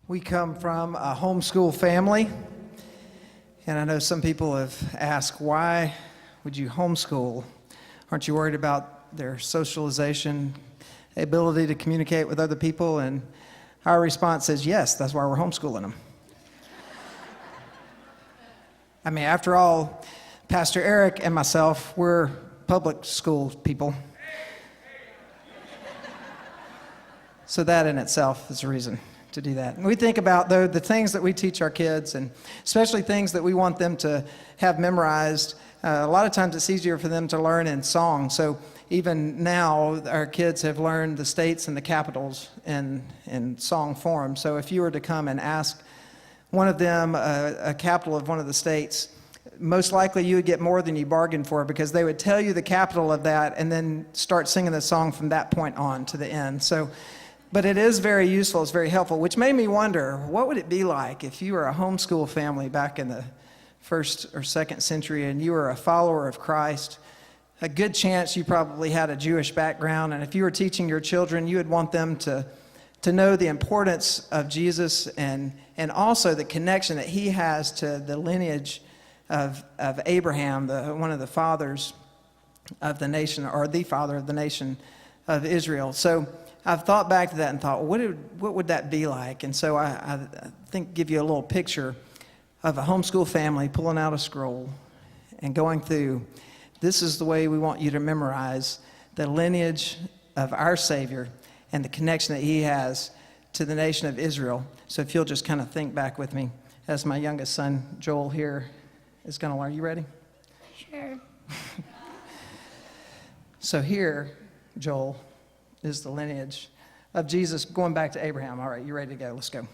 We come from a homeschool family, and I know some people have asked, why would you homeschool? Aren't you worried about their socialization, ability to communicate with other people? And our response is, yes, that's why we're homeschooling them. I mean, after all, Pastor Eric and myself, we're public school people. So that in itself is a reason to do that. And we think about, though, the things that we teach our kids, and especially things that we want them to have memorized. A lot of times it's easier for them to learn in song. So even now, our kids have learned the states and the capitals in song form. So if you were to come and ask one of them a capital of one of the states, most likely you would get more than you bargained for, because they would tell you the capital of that and then start singing the song from that point on to the end. But it is very useful, it's very helpful, which made me wonder, what would it be like if you were a homeschool family back in the 1st or 2nd century and you were a follower of Christ? A good chance you probably had a Jewish background, and if you were teaching your children, you would want them to know the importance of Jesus and also the connection that he has to the lineage of Abraham, one of the fathers of the nation, or the father of the nation of Israel. So I've thought back to that and thought, what would that be like? And so I think give you a little picture of a homeschool family pulling out a scroll and going through, this is the way we want you to memorize the lineage of our Savior and the connection that he has to the nation of Israel. So if you'll just kind of think back with me, as my youngest son, Joel, here is going to learn. You ready? Sure. So here, Joel, is the lineage of Jesus going back to Abraham. All right, you ready to go? Let's go.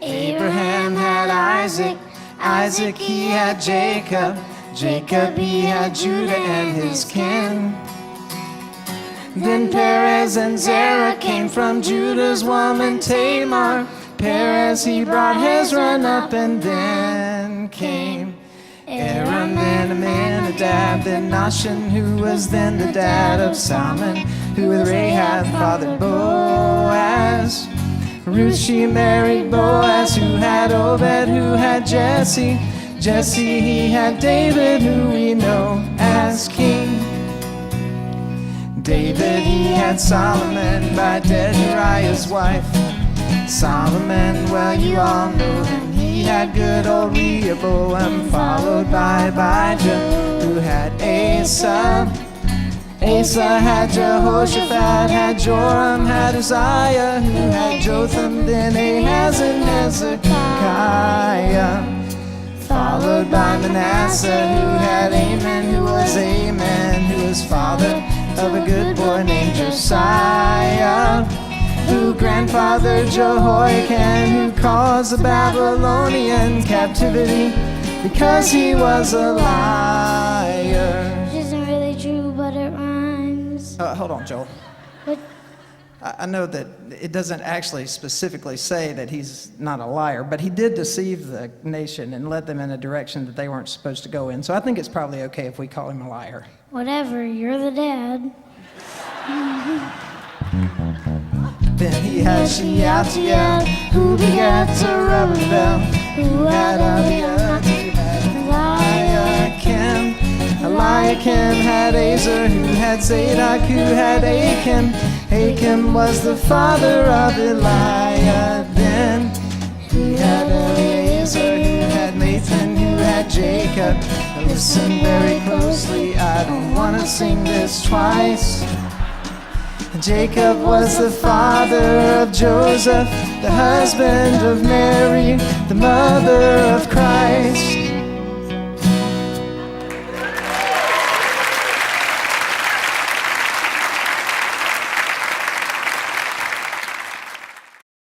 Abraham had Isaac, Isaac he had Jacob, Jacob he had Judah and his kin. Then Perez and Zerah came from Judah's woman Tamar. Perez he brought Hezron up, and then came Aram, then Amminadab, then Nahshon, who was then the dad of Salmon, who with Rahab fathered Boaz. Ruth she married Boaz, who had Obed, who had Jesse. Jesse he had David, who we know as king. David he had Solomon by dead Uriah's wife. Solomon, well, you all know him. He had good old Rehoboam, followed by Abijah, who had Asa. Asa had Jehoshaphat, had Joram, had Uzziah, who had Jotham, then Ahaz and Hezekiah. Followed by Manasseh, who had Amon, who was father of a good boy named Josiah, who grandfathered Jehoiakim, who caused the Babylonian captivity because he was a liar. Which isn't really true, but it rhymes. Hold on, Joel. What? I know that it doesn't actually specifically say that he's not a liar, but he did deceive the nation and led them in a direction that they weren't supposed to go in. So I think it's probably okay if we call him a liar. Whatever, you're the dad. Then he had Shealtiel, who begat Zerubbabel, who had Abiud, who had Eliakim. Eliakim had Azar, who had Zadok, who had Achim. Achim was the father of Eliab. Then he had Eleazar, who had Nathan, who had Jacob. Now listen very closely, I don't want to sing this twice. Jacob was the father of Joseph, the husband of Mary, the mother of Christ.